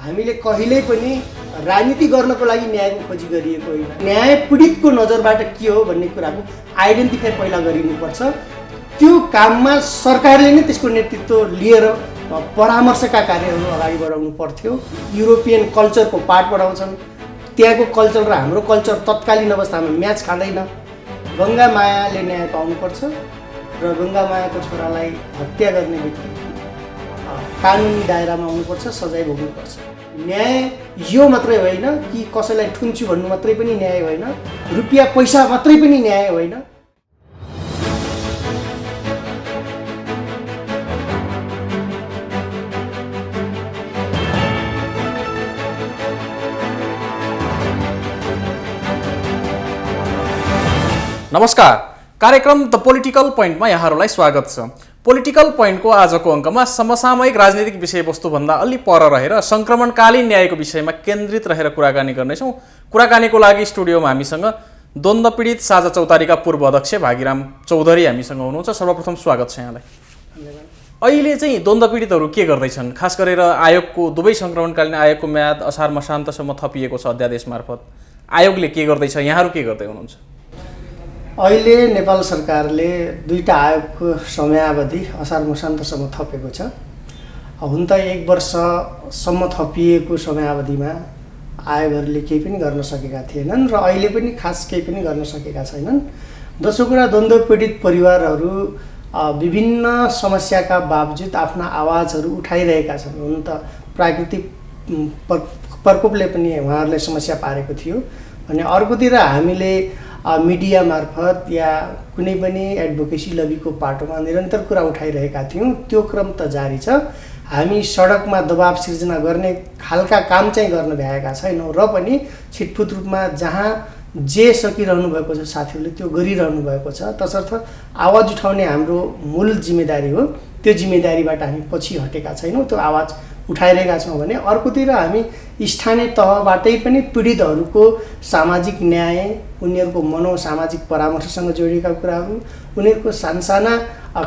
हामीले कहिल्यै पनि राजनीति गर्नको लागि न्यायको खोजी गरिएको होइन। न्याय पीडितको नजरबाट के हो भन्ने कुराको आइडेन्टिफाई पहिला गरिनुपर्छ। त्यो काममा सरकारले नै त्यसको नेतृत्व लिएर परामर्शका कार्यहरू अगाडि बढाउनु पर्थ्यो। युरोपियन कल्चरको पाठ पढाउँछन्, त्यहाँको कल्चर र हाम्रो कल्चर तत्कालीन अवस्थामा म्याच खाँदैन। गङ्गा मायाले न्याय पाउनुपर्छ र गङ्गा मायाको छोरालाई हत्या गर्ने व्यक्ति कानुनी दायरामा आउनुपर्छ, सजाय भोग्नुपर्छ। न्याय यो मात्रै होइन कि कसैलाई ठुन्छु भन्नु मात्रै पनि न्याय होइन, रुपियाँ पैसा मात्रै पनि न्याय होइन। नमस्कार, कार्यक्रम द पोलिटिकल पोइन्टमा यहाँहरूलाई स्वागत छ। पोलिटिकल पोइन्टको आजको अङ्कमा समसामयिक राजनीतिक विषयवस्तुभन्दा अलि पर रहेर सङ्क्रमणकालीन न्यायको विषयमा केन्द्रित रहेर कुराकानी गर्नेछौँ। कुराकानीको लागि स्टुडियोमा हामीसँग द्वन्द्व पीडित साझा चौतारीका पूर्व अध्यक्ष भागीराम चौधरी हामीसँग हुनुहुन्छ। सर्वप्रथम स्वागत छ यहाँलाई। अहिले चाहिँ द्वन्द्व पीडितहरू के गर्दैछन्? खास गरेर आयोगको दुवै सङ्क्रमणकालीन आयोगको म्याद असार मसान्तसम्म थपिएको छ अध्यादेश मार्फत। आयोगले के गर्दैछ, यहाँहरू के गर्दै हुनुहुन्छ? अहिले नेपाल सरकारले दुईटा आयोगको समयावधि असार मसान्तसम्म थपेको छ। हुन त 1 वर्षसम्म थपिएको समयावधिमा आयोगहरूले केही पनि गर्न सकेका थिएनन् र अहिले पनि खास केही पनि गर्न सकेका छैनन्। दोस्रो कुरा, द्वन्द्व पीडित परिवारहरू विभिन्न समस्याका बावजुद आफ्ना आवाजहरू उठाइरहेका छन्। हुन त प्राकृतिक प्रकोपले पनि उहाँहरूलाई समस्या पारेको थियो भने अर्कोतिर हामीले मिडिया मार्फत या कुनै पनि एडभोकेसी लबीको पाटोमा निरन्तर कुरा उठाइरहेका थियौँ। त्यो क्रम त जारी छ। हामी सडकमा दबाब सिर्जना गर्ने खालका काम चाहिँ गर्न भ्याएका छैनौँ र पनि छिटफुट रूपमा जहाँ जे सकिरहनु भएको छ साथीहरूले त्यो गरिरहनु भएको छ। तसर्थ आवाज उठाउने हाम्रो मूल जिम्मेदारी हो। त्यो जिम्मेदारीबाट हामी पछि हटेका छैनौँ, त्यो आवाज उठाइरहेका छौँ भने अर्कोतिर हामी स्थानीय तहबाटै पनि पीडितहरूको सामाजिक न्याय, उनीहरूको मनोसामाजिक परामर्शसँग जोडिएका कुराहरू, उनीहरूको सानसाना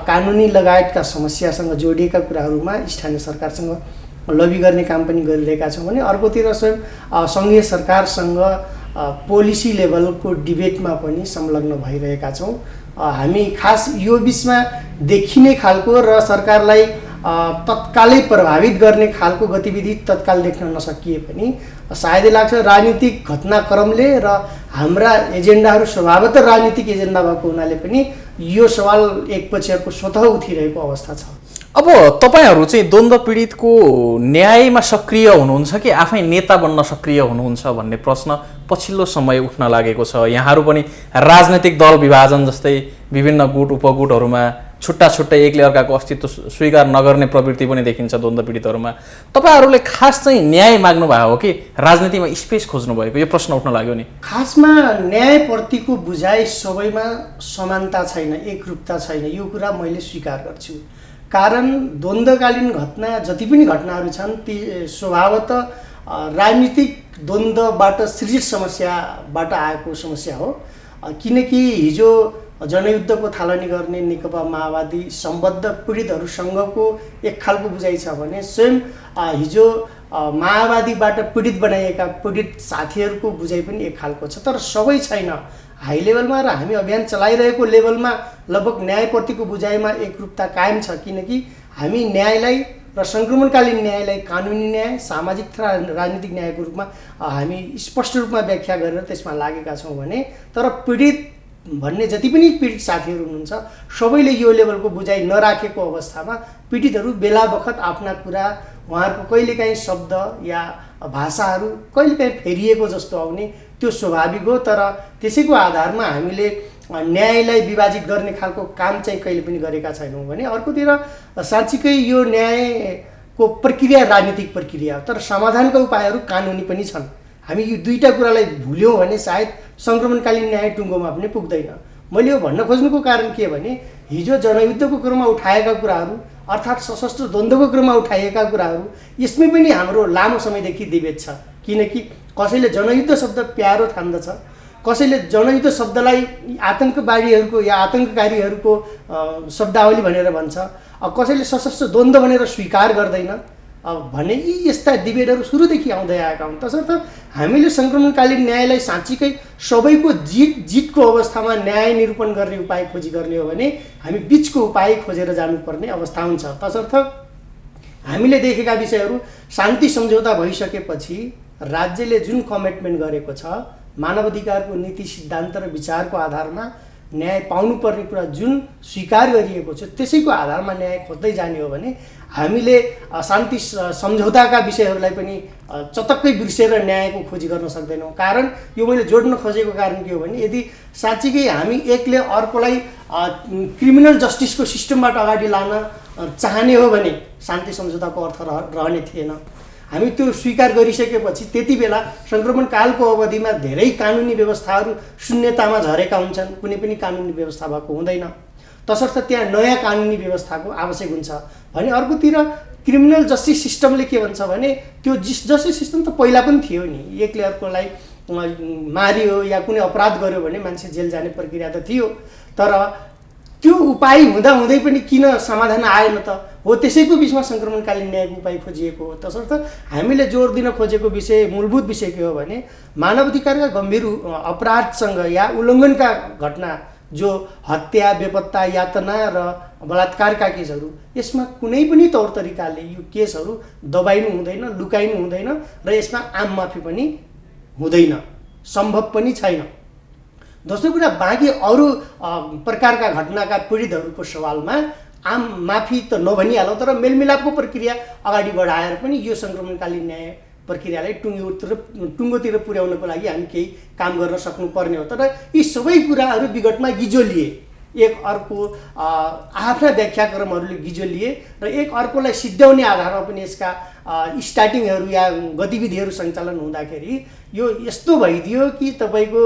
कानुनी लगायतका समस्यासँग जोडिएका कुराहरूमा स्थानीय सरकारसँग लबी गर्ने काम पनि गरिरहेका छौँ भने अर्कोतिर स्वयं सङ्घीय सरकारसँग पोलिसी लेभलको डिबेटमा पनि संलग्न भइरहेका छौँ। हामी खास यो बिचमा देखिने खालको र सरकारलाई तत्कालै प्रभावित गर्ने खालको गतिविधि तत्काल देख्न नसकिए पनि सायदै लाग्छ राजनीतिक घटनाक्रमले र हाम्रा एजेन्डाहरू स्वभावतः राजनीतिक एजेन्डा भएको हुनाले पनि यो सवाल एकपछि अर्को स्वतः उठिरहेको अवस्था छ। अब तपाईहरू चाहिँ द्वन्द्व पीडितको न्यायमा सक्रिय हुनुहुन्छ कि आफै नेता बन्न सक्रिय हुनुहुन्छ भन्ने प्रश्न पछिल्लो समय उठ्न लागेको छ। यहाँहरू पनि राजनैतिक दल विभाजन जस्तै विभिन्न गुट उपगुटहरूमा छुट्टा छुट्टै एकले अर्काको अस्तित्व स्वीकार नगर्ने प्रवृत्ति पनि देखिन्छ द्वन्द्व पीडितहरूमा। तपाईँहरूले खास चाहिँ न्याय माग्नु भएको हो कि राजनीतिमा स्पेस खोज्नु भएको, यो प्रश्न उठ्न लाग्यो नि। खासमा न्यायप्रतिको बुझाइ सबैमा समानता छैन, एकरूपता छैन, यो कुरा मैले स्वीकार गर्छु। कारण द्वन्द्वकालीन घटना जति पनि घटनाहरू छन् ती स्वभावतः राजनीतिक द्वन्द्वबाट सृजित समस्याबाट आएको समस्या हो। किनकि हिजो जनयुद्धको थालनी गर्ने नेकपा माओवादी सम्बद्ध पीडितहरूसँगको एक खालको बुझाइ छ भने स्वयं हिजो माओवादीबाट पीडित बनाइएका पीडित साथीहरूको बुझाइ पनि एक खालको छ। तर सबै छैन। हाई लेभलमा र हामी अभियान चलाइरहेको लेभलमा लगभग न्यायप्रतिको बुझाइमा एकरूपता कायम छ। किनकि हामी न्यायलाई र सङ्क्रमणकालीन न्यायलाई कानुनी न्याय, सामाजिक र राजनीतिक न्यायको रूपमा हामी स्पष्ट रूपमा व्याख्या गरेर त्यसमा लागेका छौँ भने तर पीडित भन्ने जति पनि पीडित साथीहरू हुनुहुन्छ सबैले यो लेभलको बुझाइ नराखेको अवस्थामा पीडितहरू बेला बखत आफ्ना कुरा, उहाँहरूको कहिलेकाहीँ शब्द या भाषाहरू कहिलेकाहीँ फेरिएको जस्तो आउने त्यो स्वाभाविक हो। तर त्यसैको आधारमा हामीले न्यायलाई विभाजित गर्ने खालको काम चाहिँ कहिले पनि गरेका छैनौँ भने अर्कोतिर साँच्चीकै यो न्यायको प्रक्रिया राजनीतिक प्रक्रिया हो, तर समाधानका उपायहरू कानुनी पनि छन्। हामी यो दुईटा कुरालाई भुल्यौँ भने सायद सङ्क्रमणकालीन न्याय टुङ्गोमा पनि पुग्दैन। मैले यो भन्न खोज्नुको कारण के भने हिजो जनयुद्धको क्रममा उठाएका कुराहरू अर्थात् सशस्त्र द्वन्द्वको क्रममा उठाइएका कुराहरू यसमै पनि हाम्रो लामो समयदेखि विभेद छ। किनकि कसैले जनयुद्ध शब्द प्यारो ठान्दछ, कसैले जनयुद्ध शब्दलाई आतङ्कवादीहरूको या आतङ्ककारीहरूको शब्दावली भनेर भन्छ, कसैले सशस्त्र द्वन्द्व भनेर स्वीकार गर्दैन। भने यी यस्ता डिबेटहरू सुरुदेखि आउँदै आएका हुन्। तसर्थ हामीले सङ्क्रमणकालीन न्यायलाई साँच्चीकै सबैको जितको अवस्थामा न्याय निरूपण गर्ने उपाय खोजी गर्ने हो भने हामी बिचको उपाय खोजेर जानुपर्ने अवस्था हुन्छ। तसर्थ हामीले देखेका विषयहरू शान्ति सम्झौता भइसकेपछि राज्यले जुन कमिटमेन्ट गरेको छ, मानवाधिकारको नीति सिद्धान्त र विचारको आधारमा न्याय पाउनुपर्ने कुरा जुन स्वीकार गरिएको छ त्यसैको आधारमा न्याय खोज्दै जाने हो भने हामीले शान्ति सम्झौताका विषयहरूलाई पनि चटक्कै बिर्सेर न्यायको खोजी गर्न सक्दैनौँ। कारण यो मैले जोड्न खोजेको कारण के हो भने यदि साँच्चीकै हामी एकले अर्कोलाई क्रिमिनल जस्टिसको सिस्टमबाट अगाडि लान चाहने हो भने शान्ति सम्झौताको अर्थ रहने थिएन। हामी त्यो स्वीकार गरिसकेपछि त्यति बेला सङ्क्रमणकालको अवधिमा धेरै कानुनी व्यवस्थाहरू शून्यतामा झरेका हुन्छन्, कुनै पनि कानुनी व्यवस्था भएको हुँदैन। तसर्थ त्यहाँ नयाँ कानुनी व्यवस्थाको आवश्यक हुन्छ भने अर्कोतिर क्रिमिनल जस्टिस सिस्टमले के भन्छ भने त्यो जस्टिस सिस्टम त पहिला पनि थियो नि, एकले अर्कोलाई मारियो या कुनै अपराध गर्यो भने मान्छे जेल जाने प्रक्रिया त थियो, तर त्यो उपाय हुँदाहुँदै पनि किन समाधान आएन त? हो त्यसैको बिचमा सङ्क्रमणकालीन न्यायको उपाय खोजिएको हो। तसर्थ हामीले जोड दिन खोजेको विषय मूलभूत विषय के हो भने मानवाधिकारका गम्भीर अपराधसँग या उल्लङ्घनका घटना जो हत्या, बेपत्ता, यातना र बलात्कारका केसहरू, यसमा कुनै पनि तौर तरिकाले यो केसहरू दबाइनु हुँदैन, लुकाइनु हुँदैन र यसमा आम माफी पनि हुँदैन, सम्भव पनि छैन। दोस्रो कुरा, बाँकी अरू प्रकारका घटनाका पीडितहरूको सवालमा आम माफी त नभनिहालौँ, तर मेलमिलापको प्रक्रिया अगाडि बढाएर पनि यो सङ्क्रमणकालीन न्याय प्रक्रियालाई टुङ्गोतिर पुर्याउनको लागि हामी केही काम गर्न सक्नुपर्ने हो। तर यी सबै कुराहरू विगतमा गिजो लिए, एक अर्को आफ्ना व्याख्याक्रमहरूले गिजो लिए र एक अर्कोलाई सिद्ध्याउने आधारमा पनि यसका स्टार्टिङहरू या गतिविधिहरू सञ्चालन हुँदाखेरि यो यस्तो भइदियो कि तपाईँको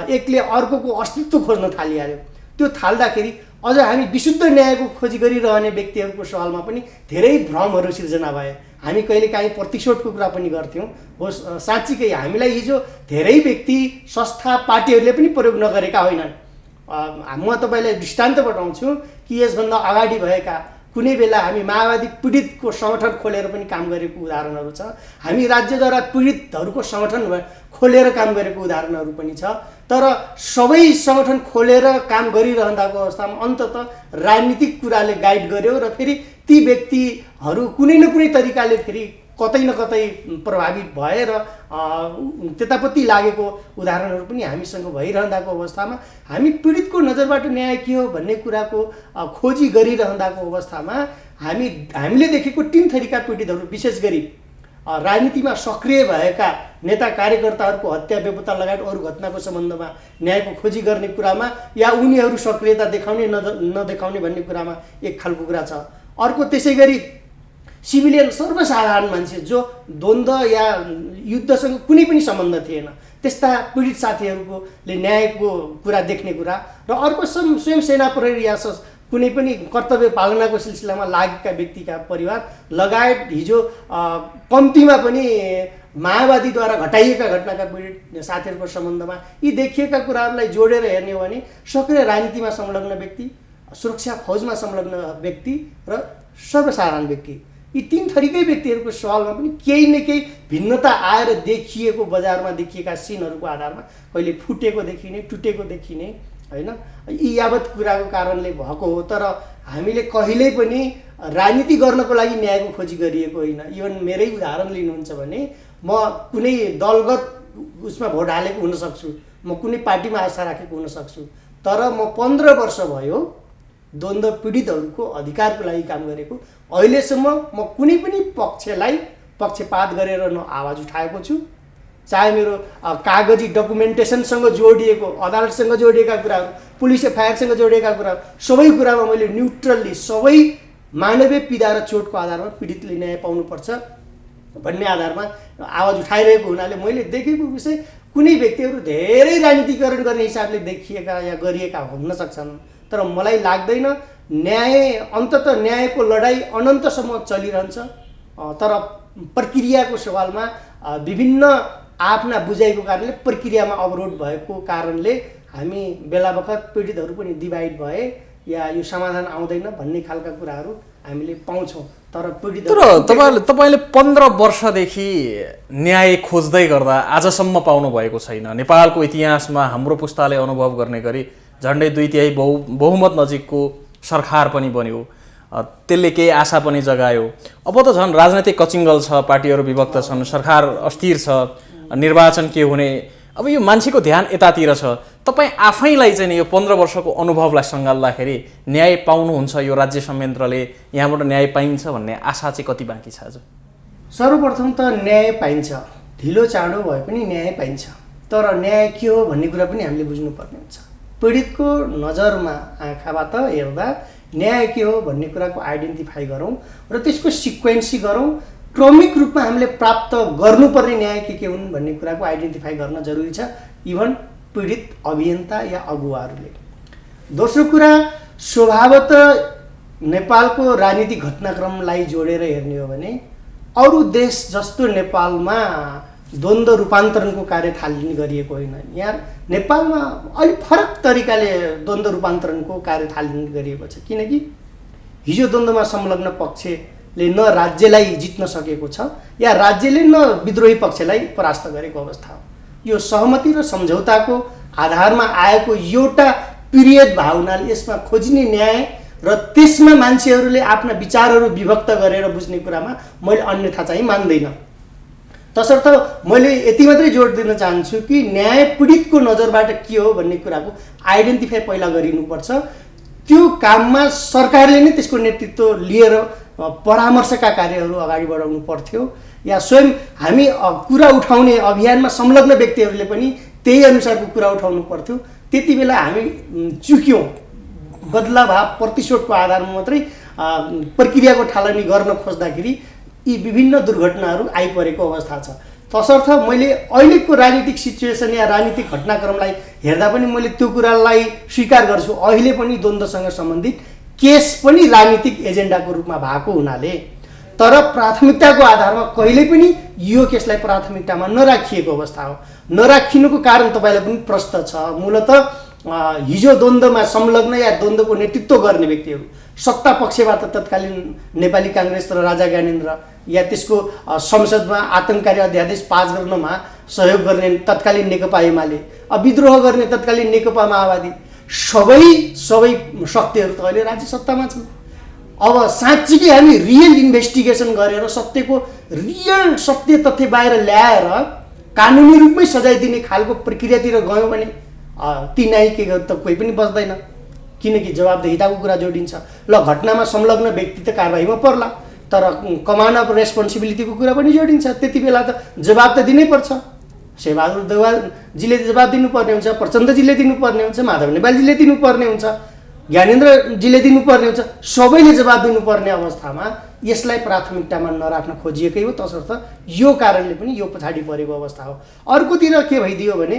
एकले अर्कोको अस्तित्व खोज्न थालिहाल्यो। त्यो थाल्दाखेरि अझ हामी विशुद्ध न्यायको खोजी गरिरहने व्यक्तिहरूको सवालमा पनि धेरै भ्रमहरू सिर्जना भए। हामी कहिलेकाहीँ प्रतिशोधको कुरा पनि गर्थ्यौँ। हो साँच्चीकै हामीलाई हिजो धेरै व्यक्ति, संस्था, पार्टीहरूले पनि प्रयोग नगरेका होइनन्। म तपाईँलाई दृष्टान्त बताउँछु कि यसभन्दा अगाडि भएका कुनै बेला हामी माओवादी पीडितको सङ्गठन खोलेर पनि काम गरेको उदाहरणहरू छ। हामी राज्यद्वारा पीडितहरूको सङ्गठन खोलेर काम गरेको उदाहरणहरू पनि छ। तर सबै सङ्गठन खोलेर काम गरिरहँदाको अवस्थामा अन्ततः राजनीतिक कुराले गाइड गर्यो र फेरि ती व्यक्तिहरू कुनै न कुनै तरिकाले फेरि कतै न कतै प्रभावित भएर त्यतापट्टि लागेको उदाहरणहरू पनि हामीसँग भइरहँदाको अवस्थामा हामी पीडितको नजरबाट न्याय के हो भन्ने कुराको खोजी गरिरहँदाको अवस्थामा हामीले देखेको तीन थरीका पीडितहरू, विशेष गरी राजनीतिमा सक्रिय भएका नेता कार्यकर्ताहरूको हत्या, बेपत्ता लगायत अरू घटनाको सम्बन्धमा न्यायको खोजी गर्ने कुरामा या उनीहरू सक्रियता देखाउने नदेखाउने भन्ने कुरामा एक खालको कुरा छ। अर्को त्यसै गरी सिभिलियन सर्वसाधारण मान्छे जो द्वन्द्व या युद्धसँग कुनै पनि सम्बन्ध थिएन त्यस्ता पीडित साथीहरूकोले न्यायको कुरा देख्ने कुरा, र अर्को स्वयं सेना प्रहरी या कुनै पनि कर्तव्य पालनाको सिलसिलामा लागेका व्यक्तिका परिवार लगायत हिजो कम्तीमा पनि माओवादीद्वारा घटाइएका घटनाका पीडित साथीहरूको सम्बन्धमा यी देखिएका कुराहरूलाई जोडेर हेर्ने हो भने सक्रिय राजनीतिमा संलग्न व्यक्ति, सुरक्षा फौजमा संलग्न व्यक्ति र सर्वसाधारण व्यक्ति, यी तीन थरीकै व्यक्तिहरूको सवालमा पनि केही न केही भिन्नता आएर देखिएको, बजारमा देखिएका सिनहरूको आधारमा कहिले फुटेको देखिने, टुटेको देखिने हैन, यी यावत कुराको कारणले भएको हो। तर हामीले कहिल्यै पनि राजनीति गर्नको लागि न्यायको खोजी गरिएको होइन। इभन मेरै उदाहरण लिनुहुन्छ भने म कुनै दलगत उसमा भोट हालेको हुन सक्छु, म कुनै पार्टीमा आशा राखेको हुन सक्छु, तर म 15 वर्ष भयो द्वन्द्व पीडितहरूको अधिकारको लागि काम गरेको। अहिलेसम्म म कुनै पनि पक्षलाई पक्षपात गरेर न आवाज उठाएको छु, चाहे मेरो कागजी डकुमेन्टेसनसँग जोडिएको, अदालतसँग जोडिएका कुराहरू, पुलिस एफआइआरसँग जोडिएका कुराहरू, सबै कुरामा मैले न्युट्रल्ली सबै मानवीय पीडा र चोटको आधारमा पीडितले न्याय पाउनुपर्छ भन्ने आधारमा आवाज उठाइरहेको हुनाले मैले देखेको विषय कुनै व्यक्तिहरू धेरै राजनीतिकरण गर्ने हिसाबले देखिएका या गरिएका हुन सक्छन्, तर मलाई लाग्दैन अन्ततः न्यायको लडाइँ अनन्तसम्म चलिरहन्छ। तर प्रक्रियाको सवालमा विभिन्न आफ्ना बुझाइको कारणले प्रक्रियामा अवरोध भएको कारणले हामी बेला बखत पीडितहरू पनि डिभाइड भए या यो समाधान आउँदैन भन्ने खालका कुराहरू हामीले पाउँछौँ। तर पीडित तपाईँले 15 वर्षदेखि न्याय खोज्दै गर्दा आजसम्म पाउनु भएको छैन। नेपालको इतिहासमा हाम्रो पुस्ताले अनुभव गर्ने गरी झन्डै 2/3 बहुमत नजिकको सरकार पनि बन्यो, त्यसले केही आशा पनि जगायो। अब त झन् राजनैतिक कचिङ्गल छ, पार्टीहरू विभक्त छन्, सरकार अस्थिर छ, निर्वाचन के हुने, अब यो मान्छेको ध्यान यतातिर छ। तपाईँ आफैलाई चाहिँ नि यो 15 वर्षको अनुभवलाई सँगाल्दाखेरि न्याय पाउनुहुन्छ, यो राज्य संयन्त्रले यहाँबाट न्याय पाइन्छ भन्ने आशा चाहिँ कति बाँकी छ आज? सर्वप्रथम त न्याय पाइन्छ, ढिलो चाँडो भए पनि न्याय पाइन्छ। तर न्याय के हो भन्ने कुरा पनि हामीले बुझ्नुपर्ने हुन्छ। पीडितको नजरमा आँखाबाट हेर्दा न्याय के हो भन्ने कुराको आइडेन्टिफाई गरौँ र त्यसको सिक्वेन्सी गरौँ। क्रमिक रूपमा हामीले प्राप्त गर्नुपर्ने न्याय के हुन् भन्ने कुराको आइडेन्टिफाई गर्न जरुरी छ, इभन पीडित अभियन्ता या अगुवाहरूले। दोस्रो कुरा, स्वभावतः नेपालको राजनीतिक घटनाक्रमलाई जोडेर हेर्ने हो भने अरू देश जस्तो नेपालमा द्वन्द्व रूपान्तरणको कार्य थालनी गरिएको होइन। यहाँ नेपालमा अलिक फरक तरिकाले द्वन्द्व रूपान्तरणको कार्य थालनी गरिएको छ, किनकि हिजो द्वन्द्वमा संलग्न पक्षले न राज्यलाई जित्न सकेको छ या राज्यले न विद्रोही पक्षलाई परास्त गरेको अवस्था हो। यो सहमति र सम्झौताको आधारमा आएको एउटा पीडित भावनाले यसमा खोजिने न्याय र त्यसमा मान्छेहरूले आफ्ना विचारहरू विभक्त गरेर बुझ्ने कुरामा मैले अन्यथा चाहिँ मान्दैन। तसर्थ मैले यति मात्रै जोड दिन चाहन्छु कि न्याय पीडितको नजरबाट के हो भन्ने कुराको आइडेन्टिफाई पहिला गरिनुपर्छ। त्यो काममा सरकारले नै त्यसको नेतृत्व लिएर परामर्शका कार्यहरू अगाडि बढाउनु पर्थ्यो या स्वयं हामी कुरा उठाउने अभियानमा संलग्न व्यक्तिहरूले पनि त्यही अनुसारको कुरा उठाउनु पर्थ्यो। त्यति बेला हामी चुक्यौँ, बदलाभाव प्रतिशोधको आधारमा मात्रै प्रक्रियाको थालनी गर्न खोज्दाखेरि यी विभिन्न दुर्घटनाहरू आइपरेको अवस्था छ। तसर्थ मैले अहिलेको राजनीतिक सिचुएसन या राजनीतिक घटनाक्रमलाई हेर्दा पनि मैले त्यो कुरालाई स्वीकार गर्छु। अहिले पनि द्वन्द्वसँग सम्बन्धित केस पनि राजनीतिक एजेन्डाको रूपमा भएको हुनाले, तर प्राथमिकताको आधारमा कहिले पनि यो केसलाई प्राथमिकतामा नराखिएको अवस्था हो। नराखिनुको कारण तपाईँलाई पनि प्रश्न छ। मूलतः हिजो द्वन्द्वमा संलग्न या द्वन्द्वको नेतृत्व गर्ने व्यक्तिहरू सत्ता पक्षबाट तत्कालीन नेपाली काङ्ग्रेस र राजा ज्ञानेन्द्र या त्यसको संसदमा आतङ्ककारी अध्यादेश पास गर्नमा सहयोग गर्ने तत्कालीन नेकपा एमाले, विद्रोह गर्ने तत्कालीन नेकपा माओवादी, सबै शक्तिहरू त अहिले राज्य सत्तामा छन्। अब साँच्चीकै हामी रियल इन्भेस्टिगेसन गरेर सत्यको रियल सत्य तथ्य बाहिर ल्याएर कानुनी रूपमै सजाय दिने खालको प्रक्रियातिर गयौँ भने ती न्यायिक त कोही पनि बस्दैन, किनकि जवाबदेहिताको कुरा जोडिन्छ। ल, घटनामा संलग्न व्यक्ति त कारबाहीमा पर्ला, तर कमान्ड अफ रेस्पोन्सिबिलिटीको कुरा पनि जोडिन्छ। त्यति बेला त जवाब त दिनै पर्छ। शेरबहादुर देउवाजीले जवाब दिनुपर्ने हुन्छ, प्रचण्डजीले दिनुपर्ने हुन्छ, माधव नेपालजीले दिनुपर्ने हुन्छ, ज्ञानेन्द्रजीले दिनुपर्ने हुन्छ, सबैले जवाब दिनुपर्ने अवस्थामा यसलाई प्राथमिकतामा नराख्न खोजिएकै हो। तसर्थ यो कारणले पनि यो पछाडि परेको अवस्था हो। अर्कोतिर के भइदियो भने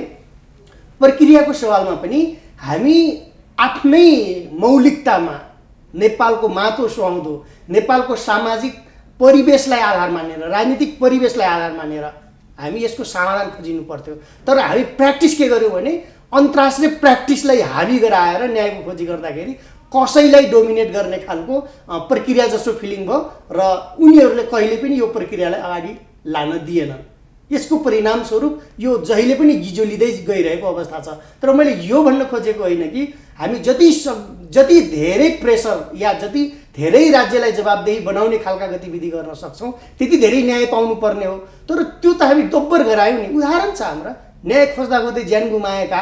प्रक्रियाको सवालमा पनि हामी आफ्नै मौलिकतामा नेपालको माटो सुहाउँदो नेपालको सामाजिक परिवेशलाई आधार मानेर, राजनीतिक परिवेशलाई आधार मानेर हामी यसको समाधान खोजिनु पर्थ्यो। तर हामी प्र्याक्टिस के गर्यौँ भने अन्तर्राष्ट्रिय प्र्याक्टिसलाई हाबी गराएर न्यायको खोजी गर्दाखेरि कसैलाई डोमिनेट गर्ने खालको प्रक्रिया जस्तो फिलिङ भयो र उनीहरूले कहिले पनि यो प्रक्रियालाई अगाडि लान दिएनन्। यसको परिणामस्वरूप यो जहिले पनि गिजो लिँदै गइरहेको अवस्था छ। तर मैले यो भन्न खोजेको होइन कि हामी जति धेरै प्रेसर या जति धेरै राज्यलाई जवाबदेही बनाउने खालका गतिविधि गर्न सक्छौँ त्यति धेरै न्याय पाउनुपर्ने हो। तर त्यो त हामी दोब्बर गरायौँ नि। उदाहरण छ, हाम्रा न्याय खोज्दा खोज्दै ज्यान गुमाएका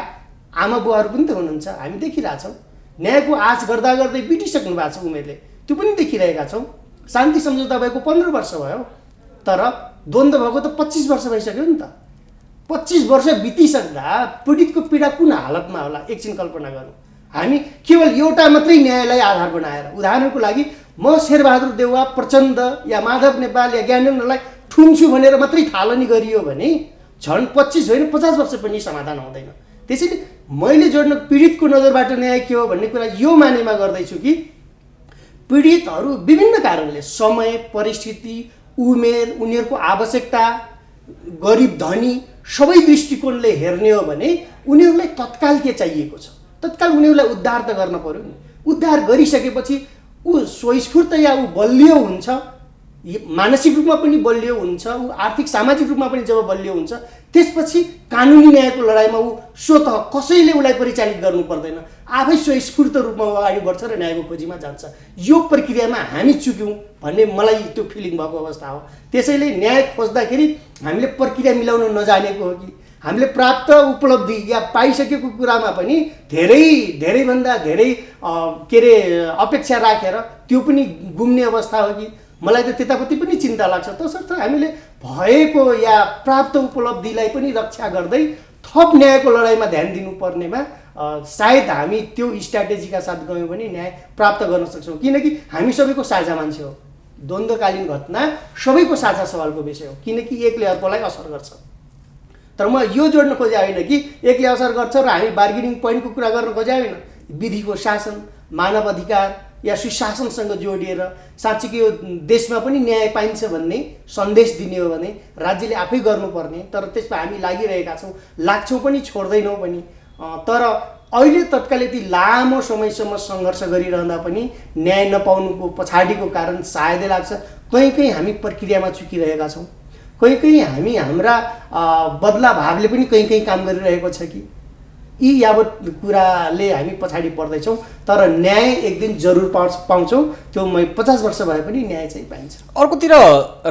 आमा बुवाहरू पनि त हुनुहुन्छ, हामी देखिरहेछौँ। न्यायको आश गर्दा गर्दै बितिसक्नु भएको छ उमेरले, त्यो पनि देखिरहेका छौँ। शान्ति सम्झौता भएको 15 वर्ष भयो, तर द्वन्द्व भएको त 25 वर्ष भइसक्यो नि त। 25 वर्ष बितिसक्दा पीडितको पीडा कुन हालतमा होला एकछिन कल्पना गरौँ। हामी केवल एउटा मात्रै न्यायलाई आधार बनाएर, उदाहरणको लागि म शेरबहादुर देउवा, प्रचण्ड या माधव नेपाल या ज्ञानेन्द्रलाई ठुङ्छु भनेर मात्रै थालनी गरियो भने झन् 25 होइन 50 वर्ष पनि समाधान हुँदैन। त्यसैले मैले जोड्न पीडितको नजरबाट न्याय के हो भन्ने कुरा यो मानेमा गर्दैछु कि पीडितहरू विभिन्न कारणले, समय, परिस्थिति, उमेर, उनीहरूको आवश्यकता, गरिब धनी सबै दृष्टिकोणले हेर्ने हो भने उनीहरूलाई तत्काल के चाहिएको छ, तत्काल उनीहरूलाई उद्धार त गर्न पर्यो नि। उद्धार गरिसकेपछि ऊ स्वस्फूर्त या ऊ बलियो हुन्छ मानसिक रूपमा पनि बलियो हुन्छ, ऊ आर्थिक सामाजिक रूपमा पनि जब बलियो हुन्छ, त्यसपछि कानुनी न्यायको लडाइँमा ऊ स्वतः कसैले उसलाई परिचालित गर्नु पर्दैन, आफै स्वस्फूर्त रूपमा अगाडि बढ्छ र न्यायको खोजीमा जान्छ। यो प्रक्रियामा हामी चुक्यौँ भन्ने मलाई त्यो फिलिङ भएको अवस्था हो। त्यसैले न्याय खोज्दाखेरि हामीले प्रक्रिया मिलाउन नजानेको हो कि हामीले प्राप्त उपलब्धि या पाइसकेको कुरामा पनि धेरैभन्दा धेरै के अरे अपेक्षा राखेर त्यो पनि गुम्ने अवस्था हो कि मलाई त त्यतापट्टि पनि चिन्ता लाग्छ। तसर्थ हामीले भएको या प्राप्त उपलब्धिलाई पनि रक्षा गर्दै थप न्यायको लडाइँमा ध्यान दिनुपर्नेमा सायद हामी त्यो स्ट्राटेजीका साथ गयौँ भने न्याय प्राप्त गर्न सक्छौँ। किनकि हामी सबैको साझा मान्छे हो, द्वन्द्वकालीन घटना सबैको साझा सवालको विषय हो, किनकि एकले अर्कोलाई असर गर्छ। तर म यो जोड्न खोजे होइन कि एकले असर गर्छ र हामी बार्गेनिङ पोइन्टको कुरा गर्न खोजे होइन। विधिको शासन, मानव अधिकार या सुशासनसँग जोडिएर साँच्चीकै यो देशमा पनि न्याय पाइन्छ भन्ने सन्देश दिने हो भने राज्यले आफै गर्नुपर्ने। तर त्यसमा हामी लागिरहेका छौँ, लाग्छौँ पनि, छोड्दैनौँ पनि। तर अहिले तत्काल यति लामो समयसम्म सङ्घर्ष गरिरहँदा पनि न्याय नपाउनुको पछाडिको कारण सायदै लाग्छ कहीँ हामी प्रक्रियामा चुकिरहेका छौँ, कहीँ हामी हाम्रा बदला भावले पनि कहीँ काम गरिरहेको छ कि यी यावत कुराले हामी पछाडि पर्दैछौँ। तर न्याय एक दिन जरुर पाउँछौँ, त्यो 50 वर्ष भए पनि न्याय चाहिँ पाइन्छ। अर्कोतिर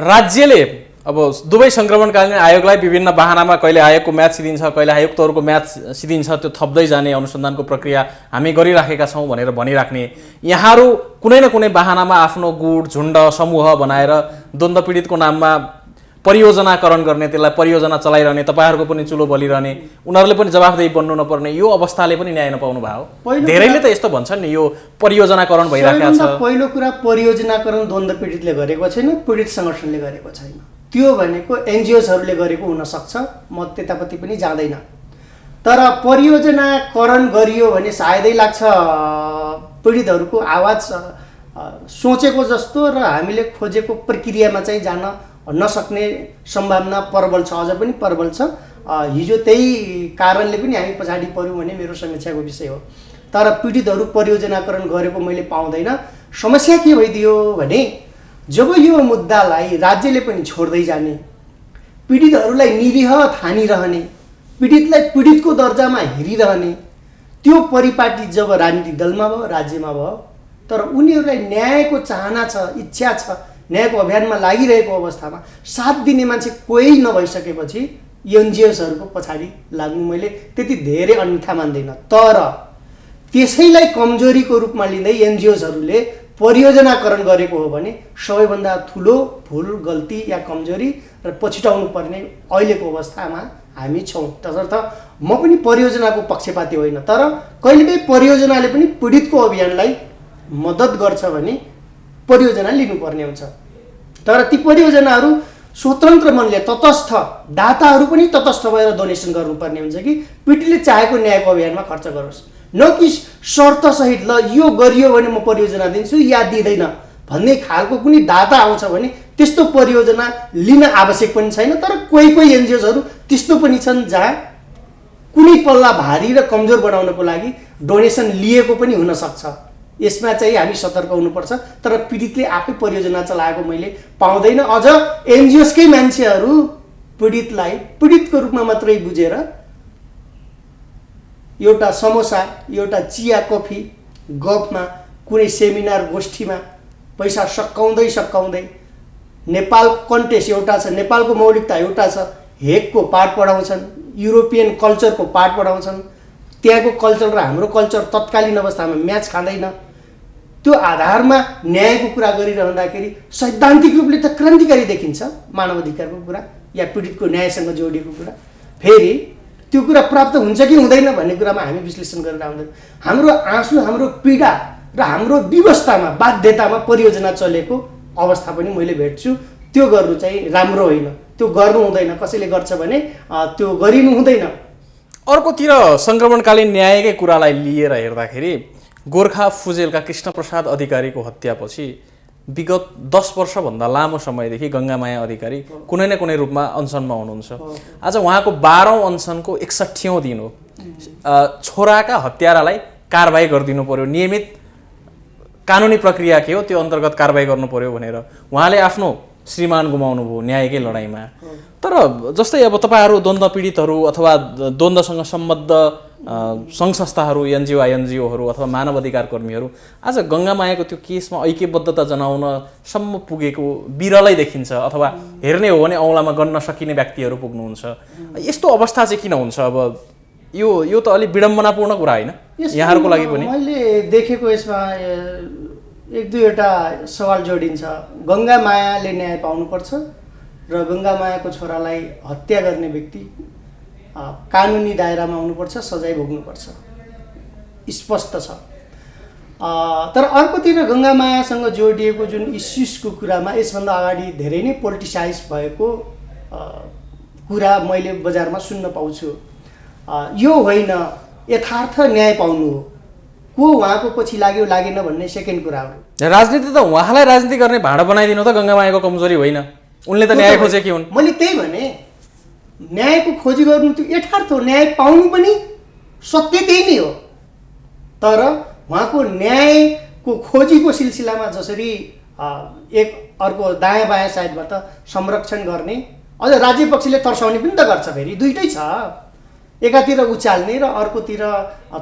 राज्यले अब दुवै सङ्क्रमणकालीन आयोगलाई विभिन्न बहानामा कहिले आयोगको म्याद सिद्धिन्छ, कहिले आयुक्तहरूको म्याद सिद्धिन्छ, त्यो थप्दै जाने अनुसन्धानको प्रक्रिया हामी गरिराखेका छौँ भनेर भनिराख्ने, यहाँहरू कुनै न कुनै बहानामा आफ्नो गुट झुन्ड समूह बनाएर द्वन्द्व पीडितको नाममा परियोजनाकरण गर्ने, त्यसलाई परियोजना चलाइरहने, तपाईँहरूको पनि चुलो बलिरहने, उनीहरूले पनि जवाफदेही बन्नु नपर्ने, यो अवस्थाले पनि न्याय नपाउनु भयो। धेरैले त यस्तो भन्छन् नि यो परियोजनाकरण भइरहेको छ। पहिलो कुरा परियोजनाकरण द्वन्द्व पीडितले गरेको छैन, पीडित सङ्गठनले गरेको छैन, त्यो भनेको एनजिओजहरूले गरेको हुनसक्छ, म त्यतापट्टि पनि जाँदैन। तर परियोजनाकरण गरियो भने सायदै लाग्छ पीडितहरूको आवाज सोचेको जस्तो र हामीले खोजेको प्रक्रियामा चाहिँ जान नसक्ने सम्भावना प्रबल छ, अझ पनि प्रबल छ। हिजो त्यही कारणले पनि हामी पछाडि पऱ्यौँ भने मेरो समीक्षाको विषय हो। तर पीडितहरू परियोजनाकरण गरेको मैले पाउँदैन। समस्या के भइदियो भने जब यो मुद्दालाई राज्यले पनि छोड्दै जाने, पीडितहरूलाई निरीह ठानिरहने, पीडितलाई पीडितको दर्जामा हेरिरहने, त्यो परिपाटी जब राजनीतिक दलमा भयो, राज्यमा भयो, तर उनीहरूलाई न्यायको चाहना छ, इच्छा छ, न्यायको अभियानमा लागिरहेको अवस्थामा साथ दिने मान्छे कोही नभइसकेपछि एनजिओजहरूको पछाडि लाग्नु मैले त्यति धेरै अन्यथा मान्दैन। तर त्यसैलाई कमजोरीको रूपमा लिँदै एनजिओजहरूले परियोजनाकरण गरेको हो भने सबैभन्दा ठुलो भुल, गल्ती या कमजोरी र पछिटाउनु पर्ने अहिलेको अवस्थामा हामी छौँ। तसर्थ म पनि परियोजनाको पक्षपाती होइन, तर कहिलेकाहीँ परियोजनाले पनि पीडितको अभियानलाई मद्दत गर्छ भने परियोजना लिनुपर्ने हुन्छ। तर ती परियोजनाहरू स्वतन्त्र मनले, तटस्थ, दाताहरू पनि तटस्थ भएर डोनेसन गर्नुपर्ने हुन्छ कि पीडितले चाहेको न्यायको अभियानमा खर्च गरोस्, न कि शर्तसहित ल यो गरियो भने म परियोजना दिन्छु या दिँदैन भन्ने खालको कुनै दाता आउँछ भने त्यस्तो परियोजना लिन आवश्यक पनि छैन। तर कोही एनजिओजहरू त्यस्तो पनि छन् जहाँ कुनै पल्ला भारी र कमजोर बनाउनको लागि डोनेसन लिएको पनि हुनसक्छ। यसमा चाहिँ हामी सतर्क हुनुपर्छ। तर पीडितले आफै परियोजना चलाएको मैले पाउँदैन। अझ एनजिओसकै मान्छेहरू पीडितलाई पीडितको रूपमा मात्रै बुझेर एउटा समोसा, एउटा चिया कफी गफमा, कुनै सेमिनार गोष्ठीमा पैसा सकाउँदै नेपाल कन्टेस्ट एउटा छ, नेपालको मौलिकता एउटा छ, हेगको पाठ पढाउँछन्, युरोपियन कल्चरको पाठ पढाउँछन्, त्यहाँको कल्चर र हाम्रो कल्चर तत्कालीन अवस्थामा म्याच खाँदैन। त्यो आधारमा न्यायको कुरा गरिरहँदाखेरि सैद्धान्तिक रूपले त क्रान्तिकारी देखिन्छ मानव अधिकारको कुरा या पीडितको न्यायसँग जोडिएको कुरा, फेरि त्यो कुरा प्राप्त हुन्छ कि हुँदैन भन्ने कुरामा हामी विश्लेषण गरेर आउँदैन। हाम्रो आँसु, हाम्रो पीडा र हाम्रो व्यवस्थामा, बाध्यतामा परियोजना चलेको अवस्था पनि मैले भेट्छु। त्यो गर्नु चाहिँ राम्रो होइन, त्यो गर्नु हुँदैन। कसैले गर्छ भने त्यो गरिनु हुँदैन। अर्कोतिर सङ्क्रमणकालीन न्यायकै कुरालाई लिएर हेर्दाखेरि गोर्खा फुजेलका कृष्णप्रसाद अधिकारीको हत्यापछि विगत 10 वर्षभन्दा लामो समयदेखि गङ्गामाया अधिकारी कुनै न कुनै रूपमा अनसनमा हुनुहुन्छ। आज उहाँको 12औं अनसनको 61औं दिन हो। छोराका हत्यारालाई कारबाही गरिदिनु पर्यो, नियमित कानुनी प्रक्रिया के हो त्यो अन्तर्गत कारबाही गर्नु पर्यो भनेर उहाँले आफ्नो श्रीमान गुमाउनु भयो न्यायकै लडाइँमा। तर जस्तै अब तपाईँहरू द्वन्द्व पीडितहरू अथवा द्वन्द्वसँग सम्बद्ध सङ्घ संस्थाहरू एनजिओहरू अथवा मानव अधिकार कर्मीहरू आज गङ्गामायाको त्यो केसमा ऐक्यबद्धता जनाउनसम्म पुगेको बिरलै देखिन्छ, अथवा हेर्ने हो भने औँलामा गन्न सकिने व्यक्तिहरू पुग्नुहुन्छ। यस्तो अवस्था चाहिँ किन हुन्छ? अब यो त अलिक विडम्बनापूर्ण कुरा होइन यहाँहरूको लागि पनि? मैले देखेको यसमा एक दुईवटा सवाल जोडिन्छ। गङ्गामायाले न्याय पाउनुपर्छ र गङ्गामायाको छोरालाई हत्या गर्ने व्यक्ति कानुनी दायरामा आउनुपर्छ, सजाय भोग्नुपर्छ, स्पष्ट छ। तर अर्कोतिर गङ्गामायासँग जोडिएको जुन इस्युजको कुरामा यसभन्दा अगाडि धेरै नै पोलिटिसाइज भएको कुरा मैले बजारमा सुन्न पाउँछु। यो होइन यथार्थ न्याय पाउनु हो, को उहाँको पछि लाग्यो लागेन भन्ने सेकेन्ड कुरा हो। राजनीति त उहाँलाई राजनीति गर्ने भाँडा बनाइदिनु त गङ्गामायाको कमजोरी होइन, उनले त न्याय खोजेकी हुन्। मैले त्यही भने न्यायको खोजी गर्नु त्यो यथार्थ हो, न्याय पाउनु पनि सत्य त्यही नै हो। तर उहाँको न्यायको खोजीको सिलसिलामा जसरी एक अर्को दायाँ बायाँ साइडबाट संरक्षण गर्ने, अझ राज्य पक्षले तर्साउने पनि त गर्छ, फेरि दुइटै छ, एकातिर उचाल्ने र अर्कोतिर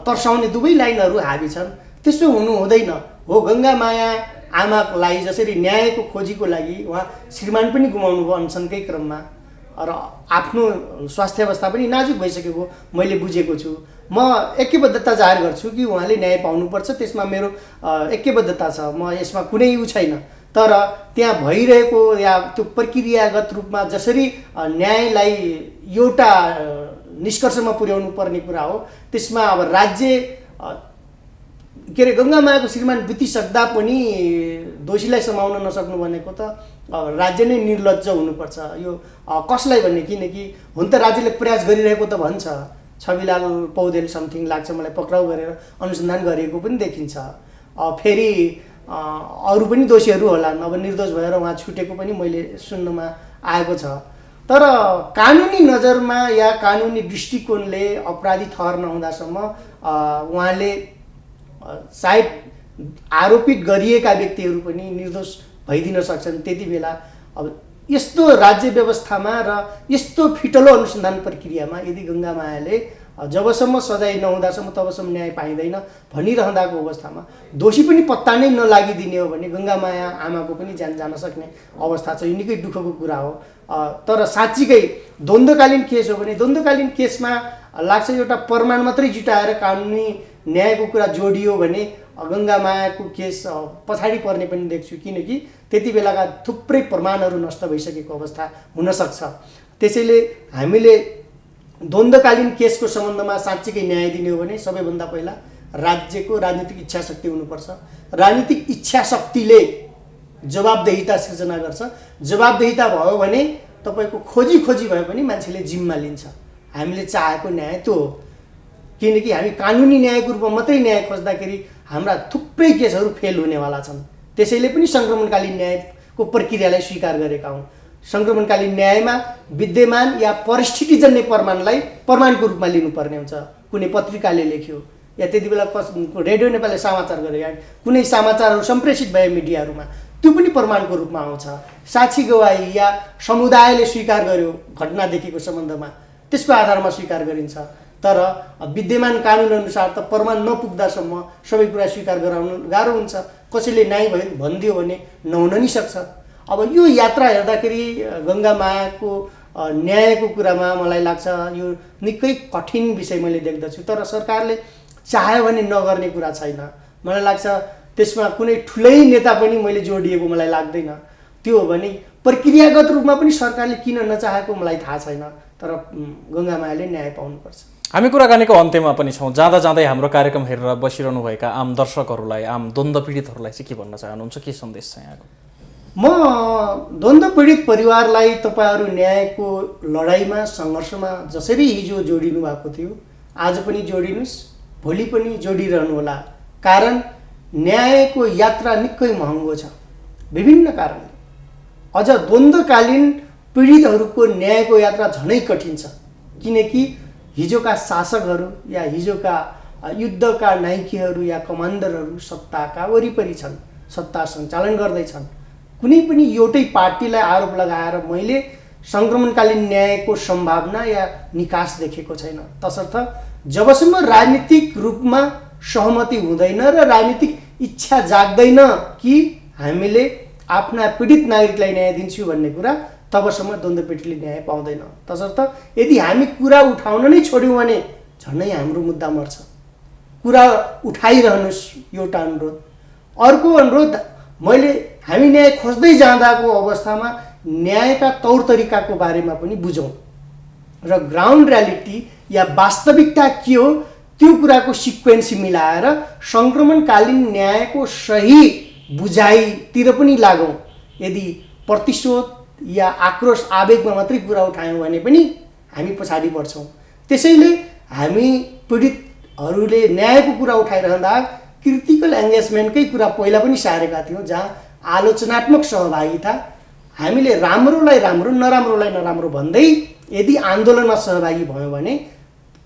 तर्साउने दुवै लाइनहरू हाबी छन्। त्यसो हुनु हुँदैन हो। गङ्गामाया आमालाई जसरी न्यायको खोजीको लागि उहाँ श्रीमान पनि गुमाउनु भयो अनसनकै क्रममा, र आफ्नो स्वास्थ्य अवस्था पनि नाजुक भइसकेको मैले बुझेको छु। म ऐक्यबद्धता जाहेर गर्छु कि उहाँले न्याय पाउनुपर्छ, त्यसमा मेरो ऐक्यबद्धता छ, म यसमा कुनै उ छैन। तर त्यहाँ भइरहेको या त्यो प्रक्रियागत रूपमा जसरी न्यायलाई एउटा निष्कर्षमा पुर्याउनु पर्ने कुरा हो, त्यसमा अब राज्य के अरे गङ्गामायाको श्रीमान बितिसक्दा पनि दोषीलाई समाउन नसक्नु भनेको त राज्य नै निर्लज्ज हुनुपर्छ। यो कसलाई भन्ने, किनकि हुन त राज्यले प्रयास गरिरहेको त भन्छ, छविलाल पौडेल समथिङ लाग्छ मलाई पक्राउ गरेर अनुसन्धान गरिएको पनि देखिन्छ। फेरि अरू पनि दोषीहरू होला, अब निर्दोष भएर उहाँ छुटेको पनि मैले सुन्नमा आएको छ। तर कानुनी नजरमा या कानुनी दृष्टिकोणले अपराधी ठहर नहुँदासम्म उहाँले सायद आरोपित गरिएका व्यक्तिहरू पनि निर्दोष भइदिन सक्छन्। त्यति बेला अब यस्तो राज्य व्यवस्थामा र यस्तो फिटलो अनुसन्धान प्रक्रियामा यदि गङ्गामायाले जबसम्म सजाय नहुँदासम्म तबसम्म न्याय पाइँदैन भनिरहँदाको अवस्थामा दोषी पनि पत्ता नै नलागिदिने हो भने गङ्गामाया आमाको पनि ज्यान जान सक्ने अवस्था छ। यो निकै दुःखको कुरा हो। तर साँच्चीकै द्वन्द्वकालीन केस हो भने द्वन्द्वकालीन केसमा लाग्छ एउटा प्रमाण मात्रै जुटाएर कानुनी न्यायको कुरा जोडियो भने गङ्गामायाको केस पछाडि पर्ने पनि देख्छु, किनकि त्यति बेलाका थुप्रै प्रमाणहरू नष्ट भइसकेको अवस्था हुनसक्छ। त्यसैले हामीले द्वन्द्वकालीन केसको सम्बन्धमा साँच्चीकै न्याय दिने हो भने सबैभन्दा पहिला राज्यको राजनीतिक इच्छाशक्ति हुनुपर्छ। राजनीतिक इच्छाशक्तिले जवाबदेहिता सिर्जना गर्छ। जवाबदेहिता भयो भने तपाईँको खोजी भए पनि मान्छेले जिम्मा लिन्छ। हामीले चाहेको न्याय त्यो हो, किनकि हामी कानुनी न्यायको रूपमा मात्रै न्याय खोज्दाखेरि हाम्रा थुप्रै केसहरू फेल हुनेवाला छन्। त्यसैले पनि सङ्क्रमणकालीन न्यायको प्रक्रियालाई स्वीकार गरेका हौँ। सङ्क्रमणकालीन न्यायमा विद्यमान या परिस्थितिजन्य प्रमाणलाई प्रमाणको रूपमा लिनुपर्ने हुन्छ। कुनै पत्रिकाले लेख्यो या त्यति बेला रेडियो नेपालले समाचार गरे या कुनै समाचारहरू सम्प्रेषित भए मिडियाहरूमा, त्यो पनि प्रमाणको रूपमा आउँछ। साक्षी गवाही या समुदायले स्वीकार गर्यो घटनादेखिको सम्बन्धमा, त्यसको आधारमा स्वीकार गरिन्छ। तर विद्यमान कानुन अनुसार त प्रमाण नपुग्दासम्म सबै कुरा स्वीकार गराउनु गाह्रो हुन्छ। कसैले नाइ भनिदियो भने नहुन नि सक्छ। अब यो यात्रा हेर्दाखेरि गङ्गामायाको न्यायको कुरामा मलाई लाग्छ यो निकै कठिन विषय मैले देख्दछु। तर सरकारले चाह्यो भने नगर्ने कुरा छैन। मलाई लाग्छ त्यसमा कुनै ठुलै नेता पनि मैले जोडिएको मलाई लाग्दैन। त्यो हो भने प्रक्रियागत रूपमा पनि सरकारले किन नचाहेको मलाई थाहा छैन। तर गङ्गामायाले न्याय पाउनुपर्छ। हामी कुराकानीको अन्त्यमा पनि छौँ। जाँदा जाँदै हाम्रो कार्यक्रम हेरेर बसिरहनुभएका आम दर्शकहरूलाई, आम द्वन्द्व पीडितहरूलाई चाहिँ के भन्न चाहनुहुन्छ? के सन्देश छ यहाँको? म द्वन्द्व पीडित परिवारलाई तपाईँहरू न्यायको लडाइँमा सङ्घर्षमा जसरी हिजो जोडिनु भएको थियो आज पनि जोडिनुहोस्, भोलि पनि जोडिरहनु होला। कारण न्यायको यात्रा निकै महँगो छ विभिन्न कारणले। अझ द्वन्द्वकालीन पीडितहरूको न्यायको यात्रा झनै कठिन छ, किनकि हिजोका शासकहरू या हिजोका युद्धका नायकीहरू या कमान्डरहरू सत्ताका वरिपरि छन्, सत्ता सञ्चालन गर्दैछन्। कुनै पनि एउटै पार्टीलाई आरोप लगाएर मैले सङ्क्रमणकालीन न्यायको सम्भावना या निकास देखेको छैन। तसर्थ जबसम्म राजनीतिक रूपमा सहमति हुँदैन र राजनीतिक इच्छा जाग्दैन कि हामीले आफ्ना पीडित नागरिकलाई न्याय दिन्छु भन्ने कुरा, तबसम्म द्वन्द्व पीडितले न्याय पाउँदैन। तसर्थ यदि हामी कुरा उठाउन नै छोड्यौँ भने झनै हाम्रो मुद्दा मर्छ। कुरा उठाइरहनुहोस्, एउटा अनुरोध। अर्को अनुरोध, मैले हामी न्याय खोज्दै जाँदाको अवस्थामा न्यायका तौर तरिकाको बारेमा पनि बुझौँ र ग्राउन्ड रियालिटी या वास्तविकता के हो त्यो कुराको सिक्वेन्स मिलाएर सङ्क्रमणकालीन न्यायको सही बुझाइतिर पनि लागौँ। यदि प्रतिशोध या आक्रोश आवेगमा मात्रै कुरा उठायौँ भने पनि हामी पछाडि बढ्छौँ। त्यसैले हामी पीडितहरूले न्यायको कुरा उठाइरहँदा क्रिटिकल एङ्गेजमेन्टकै कुरा पहिला पनि सारेका थियौँ, जहाँ आलोचनात्मक सहभागिता, हामीले राम्रोलाई राम्रो नराम्रोलाई नराम्रो भन्दै यदि आन्दोलनमा सहभागी भयौँ भने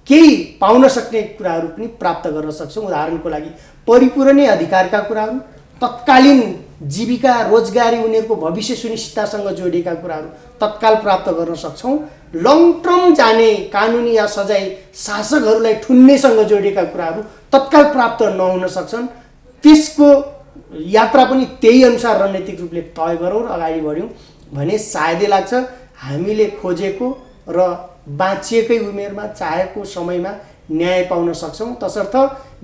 केही पाउन सक्ने कुराहरू पनि प्राप्त गर्न सक्छौँ। उदाहरणको लागि परिपूरणीय अधिकारका कुराहरू, तत्कालीन जीविका रोजगारी, उनीहरूको भविष्य सुनिश्चिततासँग जोडिएका कुराहरू तत्काल प्राप्त गर्न सक्छौँ। लङ टर्म जाने कानुनी या सजाय शासकहरूलाई ठुन्नेसँग जोडिएका कुराहरू तत्काल प्राप्त नहुन सक्छन्। त्यसको यात्रा पनि त्यही अनुसार रणनीतिक रूपले तय गरौँ र अगाडि बढ्यौँ भने सायदै लाग्छ हामीले खोजेको र बाँचिएकै उमेरमा चाहेको समयमा न्याय पाउन सक्छौँ। तसर्थ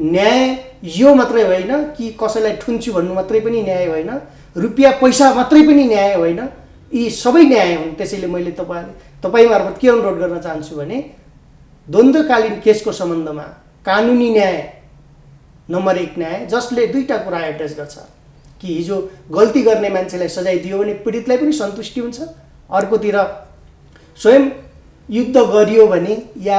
न्याय यो मात्रै होइन कि कसैलाई ठुन्छु भन्नु मात्रै पनि न्याय होइन, रुपियाँ पैसा मात्रै पनि न्याय होइन, यी सबै न्याय हुन्। त्यसैले मैले तपाईँ मार्फत के अनुरोध गर्न चाहन्छु भने द्वन्द्वकालीन केसको सम्बन्धमा कानुनी न्याय नम्बर 1 न्याय, जसले दुईटा कुरा एड्रेस गर्छ कि हिजो गल्ती गर्ने मान्छेलाई सजाय दियो भने पीडितलाई पनि सन्तुष्टि हुन्छ, अर्कोतिर स्वयं युद्ध गरियो भने या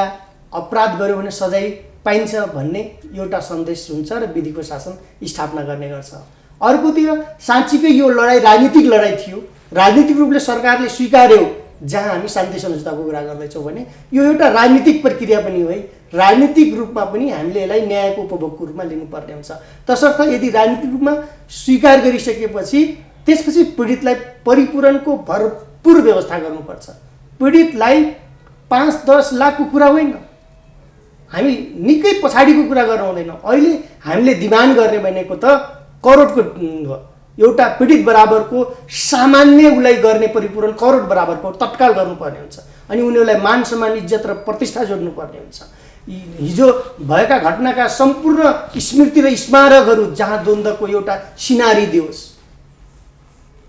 अपराध गर्यो भने सजाय पाइन्छ भन्ने एउटा सन्देश हुन्छ र विधिको शासन स्थापना गर्ने गर्छ। अर्कोतिर साँच्चीकै यो लडाइँ राजनीतिक लडाइँ थियो, राजनीतिक रूपले सरकारले स्वीकार्यो, जहाँ हामी शान्ति सम्झौताको कुरा गर्दैछौँ भने यो एउटा राजनीतिक प्रक्रिया पनि हो है। राजनीतिक रूपमा पनि हामीले यसलाई न्यायको उपभोगको रूपमा लिनुपर्ने हुन्छ। तसर्थ यदि राजनीतिक रूपमा स्वीकार गरिसकेपछि त्यसपछि पीडितलाई परिपूरणको भरपूर व्यवस्था गर्नुपर्छ। पीडितलाई 5-10 लाखको कुरा होइन, हामी निकै पछाडिको कुरा गर्न हुँदैन। अहिले हामीले डिमान्ड गर्ने भनेको त करोडको हो। एउटा पीडित बराबरको सामान्य उसलाई गर्ने परिपूरण करोड बराबरको तत्काल गर्नुपर्ने हुन्छ अनि उनीहरूलाई मान सम्मान इज्जत र प्रतिष्ठा जोड्नुपर्ने हुन्छ। हिजो भएका घटनाका सम्पूर्ण स्मृति र स्मारकहरू जहाँ द्वन्द्वको एउटा सिनारी दियोस्।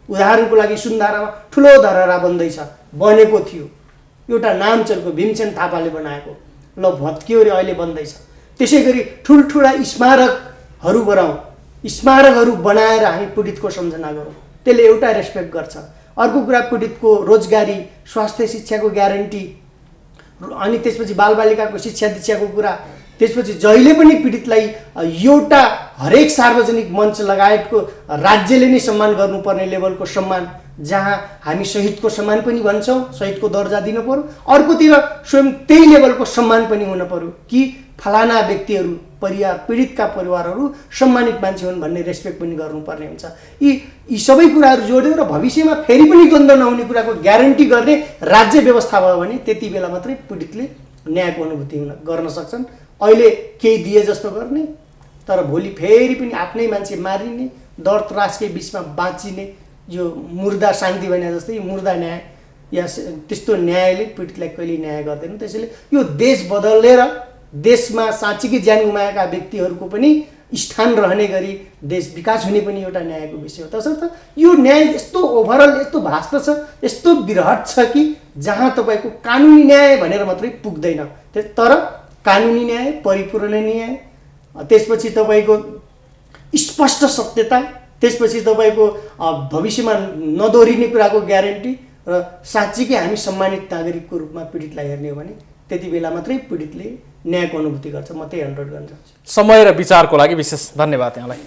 उदाहरणको लागि सुन्धारामा ठुलो धरहरा बन्दैछ, बनेको थियो, एउटा नाम चलेको भीमसेन थापाले बनाएको, ल भत्कियो रे अहिले बन्दैछ। त्यसै गरी ठुल्ठुला स्मारकहरू बनाऊ, स्मारकहरू बनाएर हामी पीडितको सम्झना गरौँ, त्यसले एउटा रेस्पेक्ट गर्छ। अर्को कुरा पीडितको रोजगारी, स्वास्थ्य शिक्षाको ग्यारेन्टी, अनि त्यसपछि बालबालिकाको शिक्षा दीक्षाको कुरा, त्यसपछि जहिले पनि पीडितलाई एउटा हरेक सार्वजनिक मञ्च लगायतको राज्यले नै सम्मान गर्नुपर्ने लेभलको सम्मान, जहाँ हामी शहीदको सम्मान पनि भन्छौँ, शहीदको दर्जा दिनु पर्यो। अर्कोतिर स्वयं त्यही लेभलको सम्मान पनि हुन पर्यो कि फलाना व्यक्तिहरू पीडितका परिवारहरू सम्मानित मान्छे हुन् भन्ने रेस्पेक्ट पनि गर्नुपर्ने हुन्छ। यी सबै कुराहरू जोड्यो र भविष्यमा फेरि पनि द्वन्द्व नहुने कुराको ग्यारेन्टी गर्ने राज्य व्यवस्था भयो भने त्यति बेला मात्रै पीडितले न्यायको अनुभूति गर्न सक्छन्। अहिले केही दिए जस्तो गर्ने तर भोलि फेरि पनि आफ्नै मान्छे मारिने, दर त्रासकै बिचमा बाँचिने, यो मुर्दा शान्ति भने जस्तै मुर्दा न्याय या त्यस्तो न्यायले पीडितलाई कहिले न्याय गर्दैन। त्यसैले यो देश बदलेर देशमा साँच्चीकै ज्यान गुमाएका व्यक्तिहरूको पनि स्थान रहने गरी देश विकास हुने पनि एउटा न्यायको विषय हो। तसर्थ यो न्याय यस्तो ओभरअल यस्तो भास्ट छ, यस्तो विरहट छ कि जहाँ तपाईँको कानुनी न्याय भनेर मात्रै पुग्दैन। तर कानुनी न्याय, परिपूर्ण न्याय, त्यसपछि तपाईँको स्पष्ट सत्यता, त्यसपछि तपाईँको भविष्यमा नदोहोरिने कुराको ग्यारेन्टी र साँच्चीकै हामी सम्मानित नागरिकको रूपमा पीडितलाई हेर्ने हो भने त्यति बेला मात्रै पीडितले न्यायको अनुभूति गर्छ। म त्यही अनुरोध गर्न चाहन्छु। समय र विचारको लागि विशेष धन्यवाद यहाँलाई।